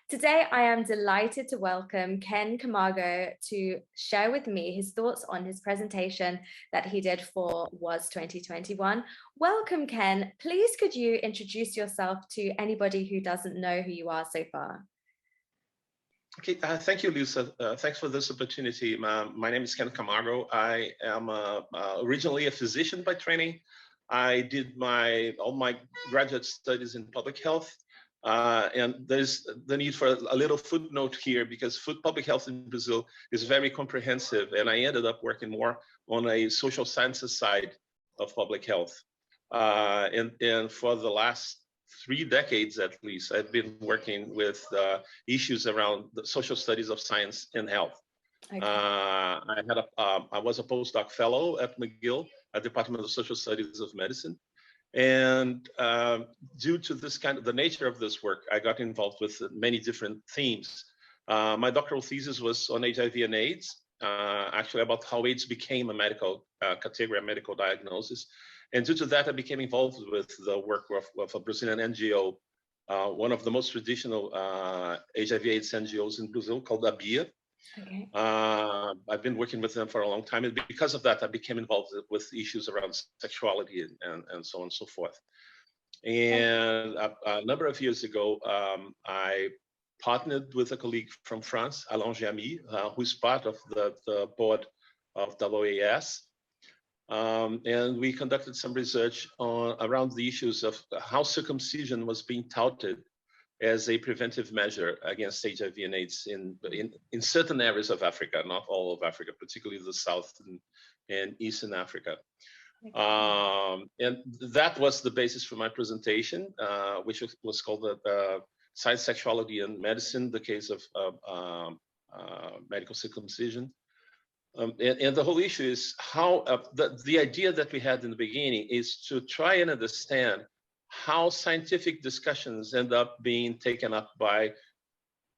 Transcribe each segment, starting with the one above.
Today, I am delighted to welcome Ken Camargo to share with me his thoughts on his presentation that he did for WAS 2021. Welcome, Ken. Please could you introduce yourself to anybody who doesn't know who you are so far? Okay, thank you, Lisa. Thanks for this opportunity. My name is Kenneth Camargo. I am originally a physician by training. I did all my graduate studies in public health. And there's the need for a little footnote here because public health in Brazil is very comprehensive. And I ended up working more on a social sciences side of public health. And for the last 3 decades at least, I've been working with issues around the social studies of science and health. Okay. I was a postdoc fellow at McGill, at Department of Social Studies of Medicine. And due to the nature of this work, I got involved with many different themes. My doctoral thesis was on HIV and AIDS, actually about how AIDS became a medical category, a medical diagnosis. And due to that, I became involved with the work of a Brazilian NGO, one of the most traditional HIV/AIDS NGOs in Brazil, called ABIA. Okay. I've been working with them for a long time, and because of that, I became involved with issues around sexuality and so on and so forth. And a number of years ago, I partnered with a colleague from France, Alain Giamy, who's part of the board of OAS. And we conducted some research around the issues of how circumcision was being touted as a preventive measure against HIV and AIDS in certain areas of Africa, not all of Africa, particularly the South and Eastern Africa. And that was the basis for my presentation, which was called Science, Sexuality, and Medicine, the case of medical circumcision. And the whole issue is how the idea that we had in the beginning is to try and understand how scientific discussions end up being taken up by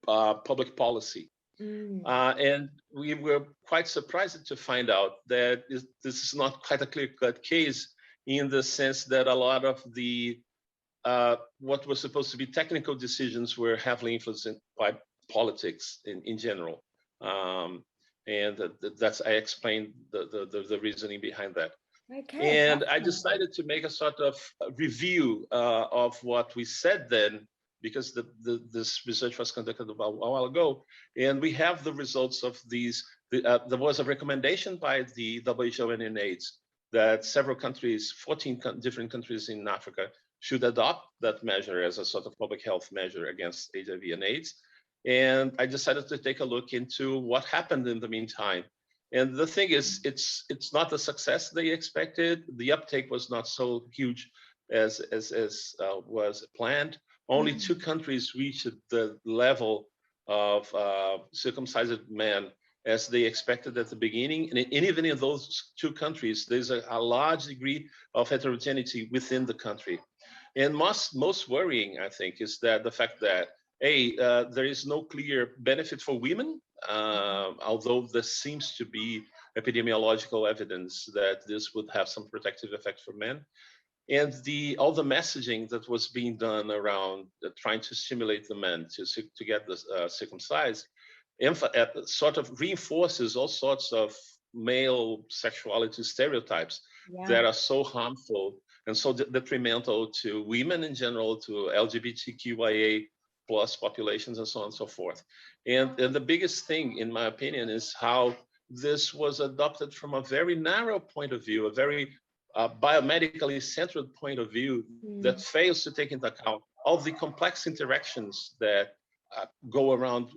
public policy. And we were quite surprised to find out that this is not quite a clear-cut case, in the sense that a lot of the what were supposed to be technical decisions were heavily influenced by politics in general. And that's I explained the reasoning behind that. Okay. And I decided to make a sort of review of what we said then, because this research was conducted about a while ago, and we have the results of these. There was a recommendation by the WHO and UNAIDS that several countries, 14 different countries in Africa, should adopt that measure as a sort of public health measure against HIV and AIDS. And I decided to take a look into what happened in the meantime. And the thing is, it's not the success they expected. The uptake was not so huge as was planned. Only 2 countries reached the level of circumcised men as they expected at the beginning. And even in those 2 countries, there's a large degree of heterogeneity within the country. And most worrying, I think, is that the fact that there is no clear benefit for women, although there seems to be epidemiological evidence that this would have some protective effect for men. And all the messaging that was being done around trying to stimulate the men to get circumcised sort of reinforces all sorts of male sexuality stereotypes that are so harmful and so detrimental to women in general, to LGBTQIA plus populations, and so on and so forth. And the biggest thing, in my opinion, is how this was adopted from a very narrow point of view, a very biomedically centered point of view that fails to take into account all the complex interactions that go around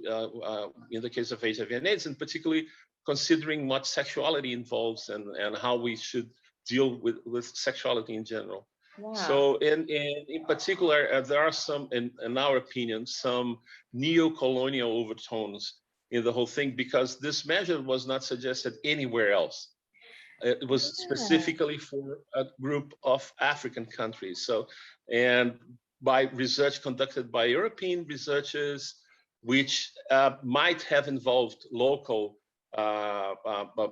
in the case of HIV and AIDS, and particularly considering what sexuality involves and how we should deal with sexuality in general. Wow. So in particular, there are some, in our opinion, some neo-colonial overtones in the whole thing, because this measure was not suggested anywhere else. It was specifically for a group of African countries. So, and by research conducted by European researchers, which might have involved local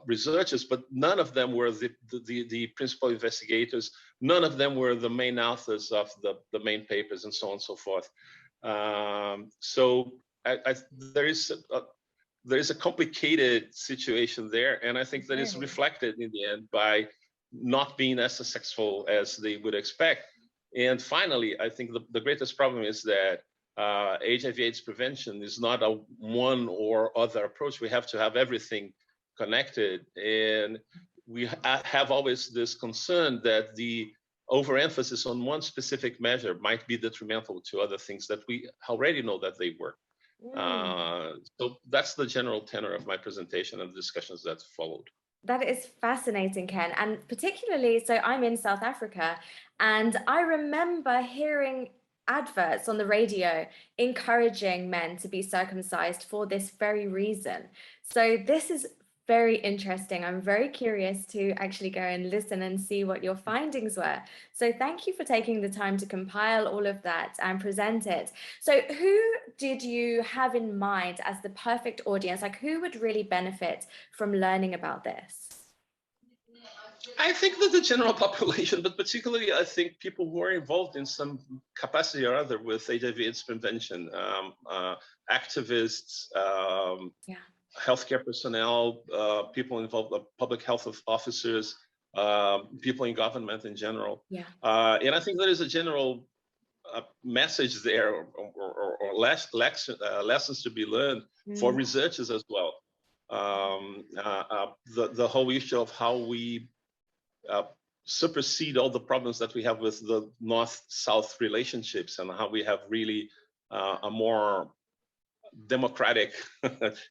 researchers, but none of them were the principal investigators. None of them were the main authors of the main papers, and so on and so forth. So there is a complicated situation there, and I think that is reflected in the end by not being as successful as they would expect. And finally, I think the greatest problem is that HIV/AIDS prevention is not a one or other approach. We have to have everything connected, and we have always this concern that the overemphasis on one specific measure might be detrimental to other things that we already know that they work. So that's the general tenor of my presentation and the discussions that followed. That is fascinating, Ken. And particularly, so I'm in South Africa, and I remember hearing adverts on the radio encouraging men to be circumcised for this very reason. So this is very interesting. I'm very curious to actually go and listen and see what your findings were. So thank you for taking the time to compile all of that and present it. So who did you have in mind as the perfect audience? Like, who would really benefit from learning about this? I think that the general population, but particularly I think people who are involved in some capacity or other with HIV/AIDS prevention, activists, healthcare personnel, people involved, public health officers, people in government in general. And I think there is a general message there, or lessons to be learned for researchers as well. The whole issue of how we supersede all the problems that we have with the North-South relationships, and how we have really a more democratic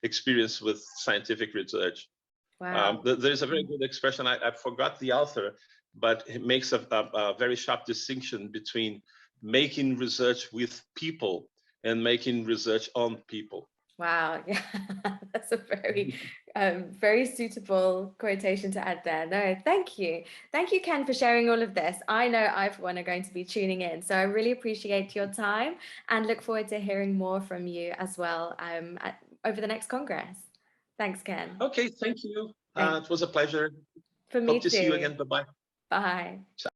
experience with scientific research. There's a very good expression, I forgot the author, but it makes a very sharp distinction between making research with people and making research on people. Wow, yeah, that's a very, very suitable quotation to add there. No, thank you. Thank you, Ken, for sharing all of this. I know I, for one, are going to be tuning in. So I really appreciate your time and look forward to hearing more from you as well over the next Congress. Thanks, Ken. Okay, thank you. It was a pleasure. For me Hope to too. see you again. Bye-bye. Bye.